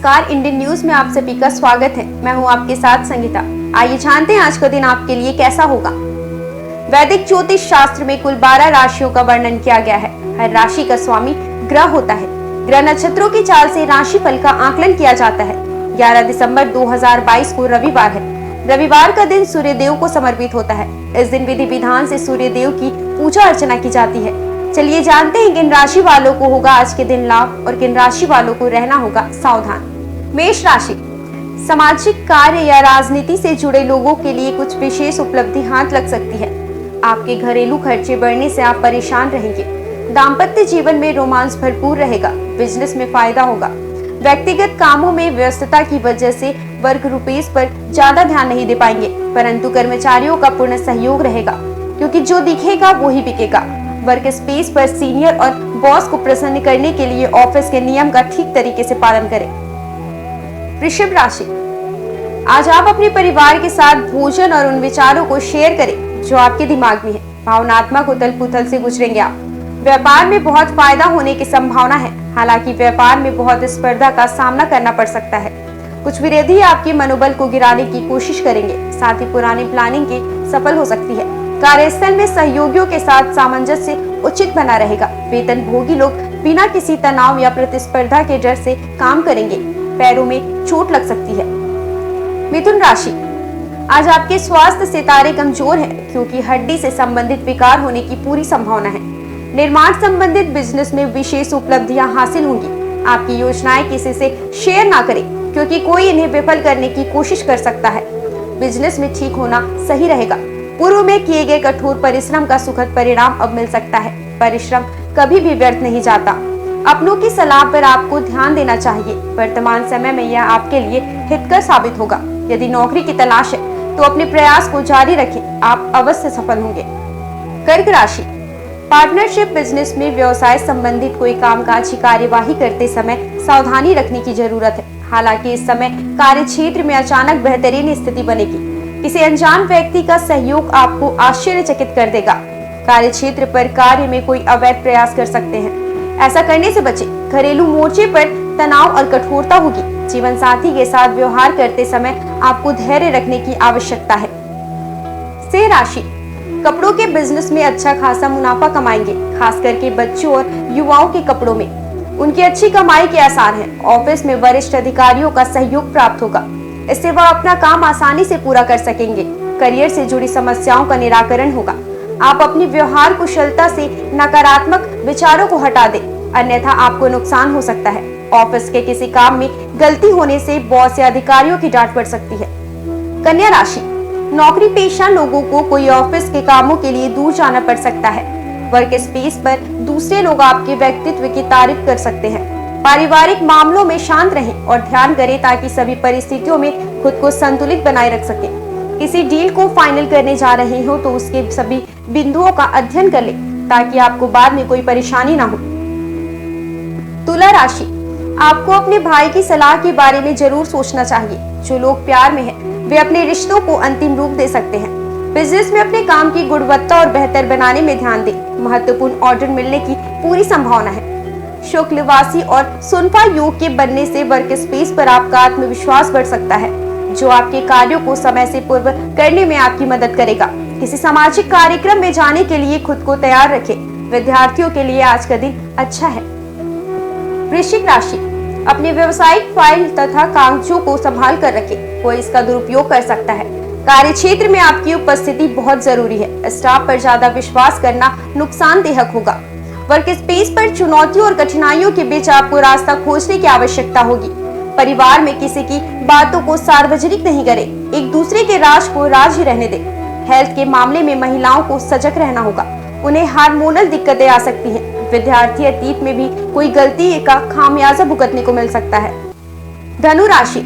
नमस्कार, Indian news में आप सभी का स्वागत है। मैं हूं आपके साथ संगीता। आइए जानते हैं आज का दिन आपके लिए कैसा होगा। वैदिक ज्योतिष शास्त्र में कुल 12 राशियों का वर्णन किया गया है। हर राशि का स्वामी ग्रह होता है। ग्रह नक्षत्रों की चाल से राशि फल का आकलन किया जाता है। 11 दिसंबर 2022 को रविवार है। रविवार का दिन सूर्य देव को समर्पित होता है। इस दिन विधि विधान से सूर्य देव की पूजा अर्चना की जाती है। चलिए जानते हैं किन राशि वालों को होगा आज के दिन लाभ और किन राशि वालों को रहना होगा सावधान। मेष राशि, सामाजिक कार्य या राजनीति से जुड़े लोगों के लिए कुछ विशेष उपलब्धि हाथ लग सकती है। आपके घरेलू खर्चे बढ़ने से आप परेशान रहेंगे। दाम्पत्य जीवन में रोमांस भरपूर रहेगा। बिजनेस में फायदा होगा। व्यक्तिगत कामों में व्यस्तता की वजह से वर्क रुपीज पर ज्यादा ध्यान नहीं दे पाएंगे, परंतु कर्मचारियों का पूर्ण सहयोग रहेगा क्योंकि जो दिखेगा वो ही बिकेगा। वर्क स्पेस पर सीनियर और बॉस को प्रसन्न करने के लिए ऑफिस के नियम का ठीक तरीके से पालन करें। वृषभ राशि, आज आप अपने परिवार के साथ भोजन और उन विचारों को शेयर करें जो आपके दिमाग में है। भावनात्मक उथल पुथल से गुजरेंगे आप। व्यापार में बहुत फायदा होने की संभावना है। हालांकि व्यापार में बहुत स्पर्धा का सामना करना पड़ सकता है। कुछ विरोधी आपके मनोबल को गिराने की कोशिश करेंगे। साथ ही पुरानी प्लानिंग की सफल हो सकती है। कार्यस्थल में सहयोगियों के साथ सामंजस्य उचित बना रहेगा। वेतन भोगी लोग बिना किसी तनाव या प्रतिस्पर्धा के डर से काम करेंगे। पैरों में चोट लग सकती है। मिथुन राशि, आज आपके स्वास्थ्य सितारे कमजोर हैं क्योंकि हड्डी से संबंधित विकार होने की पूरी संभावना है। निर्माण संबंधित बिजनेस में विशेष उपलब्धियां हासिल होंगी। आपकी योजनाएं किसी से शेयर ना करें क्योंकि कोई इन्हें विफल करने की कोशिश कर सकता है। बिजनेस में ठीक होना सही रहेगा। पूर्व में किए गए कठोर परिश्रम का सुखद परिणाम अब मिल सकता है। परिश्रम कभी भी व्यर्थ नहीं जाता। अपनों की सलाह पर आपको ध्यान देना चाहिए। वर्तमान समय में यह आपके लिए हितकर साबित होगा। यदि नौकरी की तलाश है तो अपने प्रयास को जारी रखें, आप अवश्य सफल होंगे। कर्क राशि, पार्टनरशिप बिजनेस में व्यवसाय संबंधित कोई कामकाजी कार्यवाही करते समय सावधानी रखने की जरूरत है। हालांकि इस समय कार्य क्षेत्र में अचानक बेहतरीन स्थिति बनेगी। किसी अनजान व्यक्ति का सहयोग आपको आश्चर्यचकित कर देगा। कार्य क्षेत्र पर कार्य में कोई अवैध प्रयास कर सकते हैं। ऐसा करने से बचें। घरेलू मोर्चे पर तनाव और कठोरता होगी। जीवन साथी के साथ व्यवहार करते समय आपको धैर्य रखने की आवश्यकता है। सिंह राशि, कपड़ों के बिजनेस में अच्छा खासा मुनाफा कमाएंगे। खास करके बच्चों और युवाओं के कपड़ों में उनकी अच्छी कमाई के आसार हैं। ऑफिस में वरिष्ठ अधिकारियों का सहयोग प्राप्त होगा। इससे वह अपना काम आसानी से पूरा कर सकेंगे। करियर से जुड़ी समस्याओं का निराकरण होगा। आप अपनी व्यवहार कुशलता से नकारात्मक विचारों को हटा दें, अन्यथा आपको नुकसान हो सकता है। ऑफिस के किसी काम में गलती होने से बॉस या अधिकारियों की डांट पड़ सकती है। कन्या राशि, नौकरी पेशा लोगों को कोई ऑफिस के कामों के लिए दूर जाना पड़ सकता है। वर्क स्पेस पर दूसरे लोग आपके व्यक्तित्व की तारीफ कर सकते हैं। पारिवारिक मामलों में शांत रहें और ध्यान करें ताकि सभी परिस्थितियों में खुद को संतुलित बनाए रख सकें। किसी डील को फाइनल करने जा रहे हो तो उसके सभी बिंदुओं का अध्ययन कर लें ताकि आपको बाद में कोई परेशानी ना हो। तुला राशि, आपको अपने भाई की सलाह के बारे में जरूर सोचना चाहिए। जो लोग प्यार में हैं, वे अपने रिश्तों को अंतिम रूप दे सकते हैं। बिजनेस में अपने काम की गुणवत्ता और बेहतर बनाने में ध्यान दें। महत्वपूर्ण ऑर्डर मिलने की पूरी संभावना है। शुक्लवासी और सुनफा योग के बनने से वर्क स्पेस पर आपका आत्मविश्वास बढ़ सकता है, जो आपके कार्यों को समय से पूर्व करने में आपकी मदद करेगा। किसी सामाजिक कार्यक्रम में जाने के लिए खुद को तैयार रखें। विद्यार्थियों के लिए आज का दिन अच्छा है। वृश्चिक राशि, अपने व्यवसायिक फाइल तथा कागजों को संभाल कर रखें। कोई इसका दुरुपयोग कर सकता है। कार्य क्षेत्र में आपकी उपस्थिति बहुत जरूरी है। स्टाफ पर ज्यादा विश्वास करना नुकसानदेह होगा। वर्क स्पेस पर चुनौतियों और कठिनाइयों के बीच आपको रास्ता खोजने की आवश्यकता होगी। परिवार में किसी की बातों को सार्वजनिक नहीं करें। एक दूसरे के राज को राज ही रहने दें। हेल्थ के मामले में महिलाओं को सजग रहना होगा। उन्हें हार्मोनल दिक्कतें आ सकती हैं। विद्यार्थी अतीत में भी कोई गलती का खामियाजा भुगतने को मिल सकता है। धनु राशि,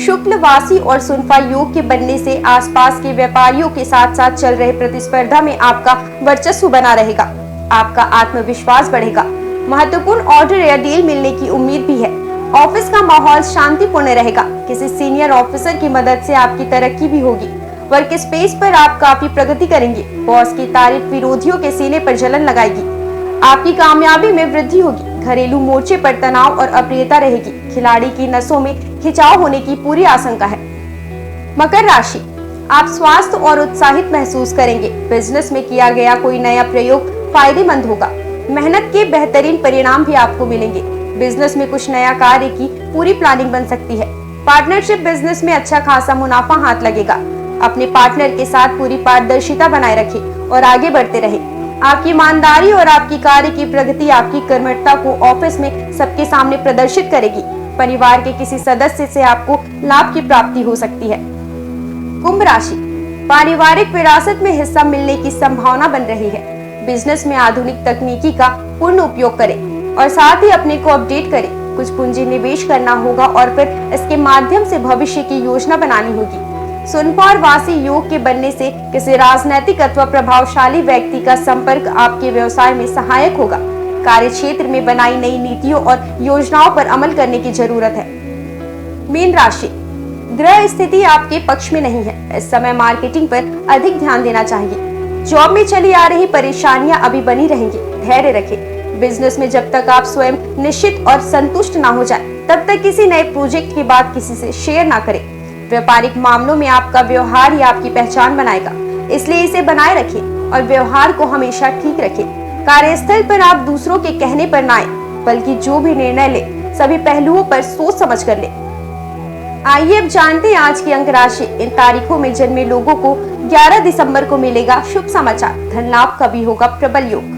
शुक्लवासी और सुनफा योग के बनने से आसपास के व्यापारियों के साथ साथ चल रहे प्रतिस्पर्धा में आपका वर्चस्व बना रहेगा। आपका आत्मविश्वास बढ़ेगा। महत्वपूर्ण ऑर्डर या डील मिलने की उम्मीद भी है। ऑफिस का माहौल शांतिपूर्ण रहेगा। किसी सीनियर ऑफिसर की मदद से आपकी तरक्की भी होगी। वर्क स्पेस पर आप काफी प्रगति करेंगे। बॉस की तारीफ विरोधियों के सीने पर जलन लगाएगी। आपकी कामयाबी में वृद्धि होगी। घरेलू मोर्चे पर तनाव और अप्रियता रहेगी। खिलाड़ी की नसों में खिंचाव होने की पूरी आशंका है। मकर राशि, आप स्वास्थ्य और उत्साहित महसूस करेंगे। बिजनेस में किया गया कोई नया प्रयोग फायदेमंद होगा। मेहनत के बेहतरीन परिणाम भी आपको मिलेंगे। बिजनेस में कुछ नया कार्य की पूरी प्लानिंग बन सकती है। पार्टनरशिप बिजनेस में अच्छा खासा मुनाफा हाथ लगेगा। अपने पार्टनर के साथ पूरी पारदर्शिता बनाए रखें और आगे बढ़ते रहें। आपकी ईमानदारी और आपकी कार्य की प्रगति आपकी कर्मठता को ऑफिस में सबके सामने प्रदर्शित करेगी। परिवार के किसी सदस्य से आपको लाभ की प्राप्ति हो सकती है। कुंभ राशि, पारिवारिक विरासत में हिस्सा मिलने की संभावना बन रही है। बिजनेस में आधुनिक तकनीकी का पूर्ण उपयोग करें और साथ ही अपने को अपडेट करें। कुछ पूंजी निवेश करना होगा और फिर इसके माध्यम से भविष्य की योजना बनानी होगी। सुनपार वासी योग के बनने से किसी राजनैतिक अथवा प्रभावशाली व्यक्ति का संपर्क आपके व्यवसाय में सहायक होगा। कार्य क्षेत्र में बनाई नई नीतियों और योजनाओं पर अमल करने की जरूरत है। मीन राशि, ग्रह स्थिति आपके पक्ष में नहीं है। इस समय मार्केटिंग पर अधिक ध्यान देना चाहिए। जॉब में चली आ रही परेशानियां अभी बनी रहेंगी। धैर्य रखें। बिजनेस में जब तक आप स्वयं निश्चित और संतुष्ट ना हो जाए तब तक किसी नए प्रोजेक्ट की बात किसी से शेयर ना करें। व्यापारिक मामलों में आपका व्यवहार ही आपकी पहचान बनाएगा, इसलिए इसे बनाए रखें और व्यवहार को हमेशा ठीक रखें। कार्यस्थल पर आप दूसरों के कहने पर ना आए, बल्कि जो भी निर्णय ले सभी पहलुओं पर सोच समझ कर ले। आइए अब जानते हैं आज की अंक राशि। इन तारीखों में जन्मे लोगों को 11 दिसंबर को मिलेगा शुभ समाचार। धन लाभ का भी होगा प्रबल योग।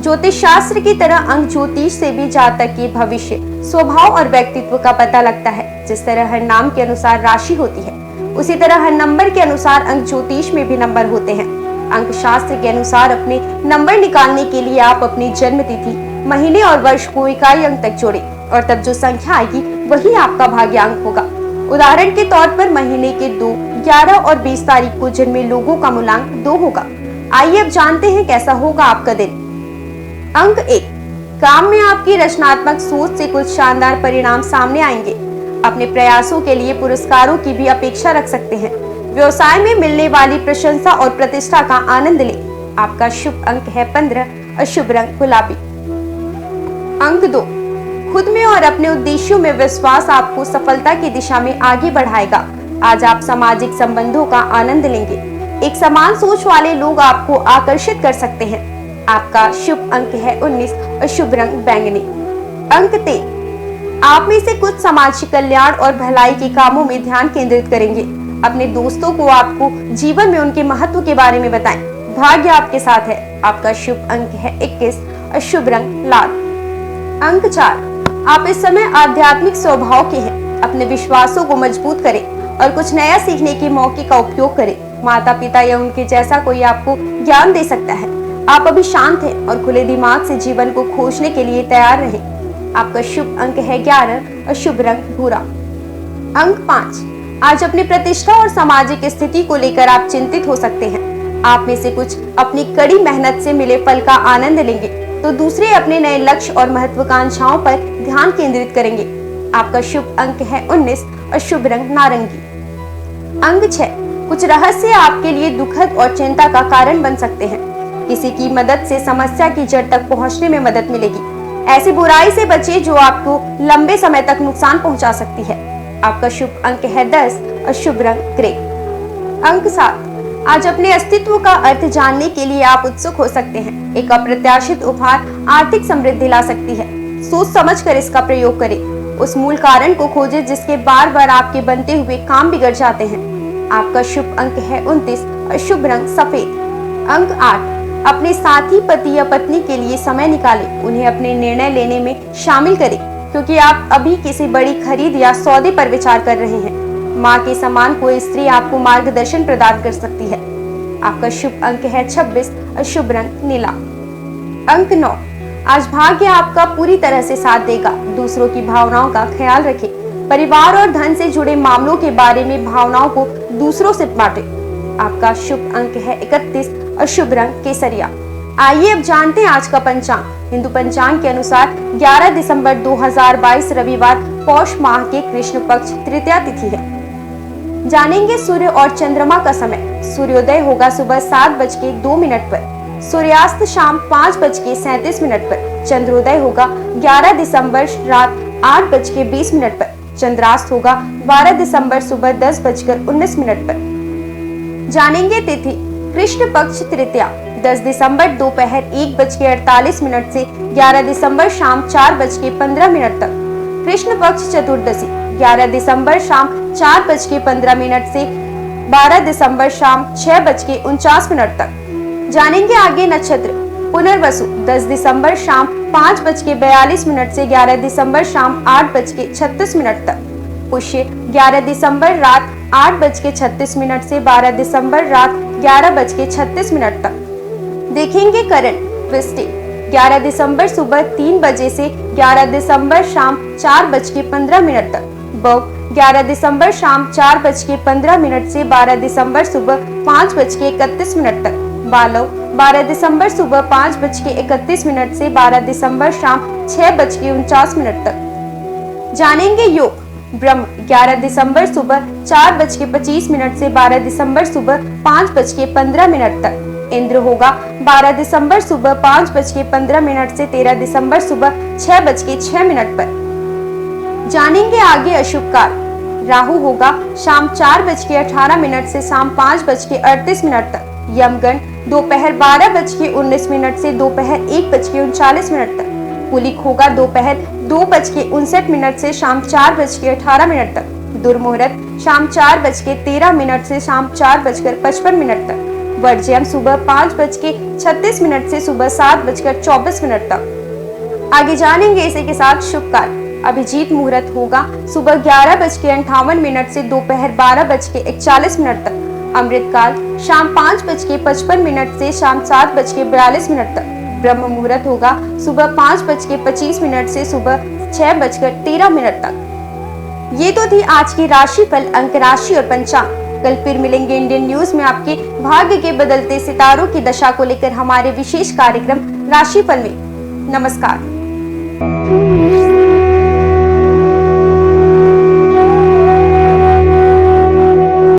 ज्योतिष शास्त्र की तरह अंक ज्योतिष से भी जातक के भविष्य, स्वभाव और व्यक्तित्व का पता लगता है। जिस तरह हर नाम के अनुसार राशि होती है, उसी तरह हर नंबर के अनुसार अंक ज्योतिष में भी नंबर होते हैं। अंक शास्त्र के अनुसार अपने नंबर निकालने के लिए आप अपनी जन्म तिथि, महीने और वर्ष को इकाई अंक तक जोड़ें और तब जो संख्या आएगी वही आपका भाग्यांक होगा। उदाहरण के तौर पर महीने के 2, 11 और 20 तारीख को जन्मे लोगों का मूलांक 2 होगा। आइए अब जानते हैं कैसा होगा आपका दिन। अंक 1, काम में आपकी रचनात्मक सोच से कुछ शानदार परिणाम सामने आएंगे। अपने प्रयासों के लिए पुरस्कारों की भी अपेक्षा रख सकते हैं। व्यवसाय में मिलने वाली प्रशंसा और प्रतिष्ठा का आनंद लें। आपका शुभ अंक है 15 और शुभ रंग गुलाबी। अंक 2, खुद में और अपने उद्देश्यों में विश्वास आपको सफलता की दिशा में आगे बढ़ाएगा। आज आप सामाजिक संबंधों का आनंद लेंगे। एक समान सोच वाले लोग आपको आकर्षित कर सकते हैं। आपका शुभ अंक है 19 और शुभ रंग बैंगनी। अंक 3, आप में से कुछ सामाजिक कल्याण और भलाई के कामों में ध्यान केंद्रित करेंगे। अपने दोस्तों को आपको जीवन में उनके महत्व के बारे में बताएं। भाग्य आपके साथ है। आपका शुभ अंक है 21 और शुभ रंग लाल। अंक 4, आप इस समय आध्यात्मिक स्वभाव के हैं। अपने विश्वासों को मजबूत करें और कुछ नया सीखने के मौके का उपयोग करें। माता पिता या उनके जैसा कोई आपको ज्ञान दे सकता है। आप अभी शांत हैं और खुले दिमाग से जीवन को खोजने के लिए तैयार रहें। आपका शुभ अंक है 11 और शुभ रंग भूरा। अंक 5, आज अपनी प्रतिष्ठा और सामाजिक स्थिति को लेकर आप चिंतित हो सकते हैं। आप में से कुछ अपनी कड़ी मेहनत से मिले फल का आनंद लेंगे, तो दूसरे अपने नए लक्ष्य और महत्वाकांक्षाओं पर ध्यान केंद्रित करेंगे। आपका शुभ अंक है 19 और शुभ रंग नारंगी। अंक 6, कुछ रहस्य आपके लिए दुखद और चिंता का कारण बन सकते हैं। किसी की मदद से समस्या की जड़ तक पहुंचने में मदद मिलेगी। ऐसी बुराई से बचें जो आपको लंबे समय तक नुकसान पहुंचा सकती है। आपका शुभ अंक है 10 और शुभ रंग ग्रे। अंक 7, आज अपने अस्तित्व का अर्थ जानने के लिए आप उत्सुक हो सकते हैं। एक अप्रत्याशित उपहार आर्थिक समृद्धि ला सकती है। सोच समझकर इसका प्रयोग करें। उस मूल कारण को खोजें जिसके बार बार आपके बनते हुए काम बिगड़ जाते हैं। आपका शुभ अंक है 29 और शुभ रंग सफेद। अंक 8, अपने साथी, पति या पत्नी के लिए समय निकालें। उन्हें अपने निर्णय लेने में शामिल करें, क्योंकि आप अभी किसी बड़ी खरीद या सौदे पर विचार कर रहे हैं। माँ के समान कोई स्त्री आपको मार्गदर्शन प्रदान कर सकती है। आपका शुभ अंक है 26 और शुभ रंग नीला। अंक 9, आज भाग्य आपका पूरी तरह से साथ देगा। दूसरों की भावनाओं का ख्याल रखें। परिवार और धन से जुड़े मामलों के बारे में भावनाओं को दूसरों से बांटें। आपका शुभ अंक है 31 और शुभ रंग केसरिया। आइए अब जानते हैं आज का पंचांग। हिंदू पंचांग के अनुसार 11 दिसंबर 2022 रविवार पौष माह के कृष्ण पक्ष तृतीया तिथि है। जानेंगे सूर्य और चंद्रमा का समय। सूर्योदय होगा सुबह 7:02 पर। सूर्यास्त शाम 5:37 पर। चंद्रोदय होगा 11 दिसंबर रात 8:20 पर। चंद्रास्त होगा 12 दिसंबर सुबह 10:19 पर। जानेंगे तिथि। कृष्ण पक्ष तृतीया 10 दिसंबर दोपहर 1:48 से 11 दिसंबर शाम 4:15 तक। कृष्ण पक्ष चतुर्दशी 11 दिसंबर शाम 4:15 से 12 दिसंबर शाम 6:49 तक। जानेंगे आगे नक्षत्र। पुनर्वसु 10 दिसंबर शाम 5:42 से 11 दिसंबर शाम 8:36 तक। पुष्य 11 दिसंबर रात 8:36 से 12 दिसंबर रात 11:36 तक। देखेंगे करण। वृश्चिक 11 दिसंबर सुबह 3 बजे से 11 दिसंबर शाम 4:15 तक। बव 11 दिसंबर शाम 4:15 से 12 दिसंबर सुबह 5:31 तक। बालव 12 दिसंबर सुबह 5:31 से 12 दिसंबर शाम 6:49 तक। जानेंगे योग। ब्रह्म 11 दिसंबर सुबह 4:25 से 12 दिसंबर सुबह 5:15 तक। इंद्र होगा 12 दिसंबर सुबह 5:15 से 13 दिसंबर सुबह 6:06 पर। जानेंगे आगे अशुभ काल। राहु होगा शाम 4:18 से शाम 5:38 तक। यमगण दोपहर 12:19 से दोपहर 1:39 तक। कुलिक होगा दोपहर 2:59 से शाम 4:18 तक। दुर्मुहूर्त शाम 4:13 से शाम 4:55 तक। वर्ज्यम सुबह 5:36 से सुबह 7:24 तक। आगे जानेंगे इसी के साथ शुभ काल। अभिजीत मुहूर्त होगा सुबह 11:58 से दोपहर 12:41 तक। अमृत काल शाम 5:55 से शाम 7:42 तक। ब्रह्म मुहूर्त होगा सुबह 5:25 से सुबह 6:13 तक। ये तो थी आज की राशिफल, अंक राशि और पंचांग। कल फिर मिलेंगे इंडियन न्यूज में आपके भाग्य के बदलते सितारों की दशा को लेकर हमारे विशेष कार्यक्रम राशिफल में। नमस्कार।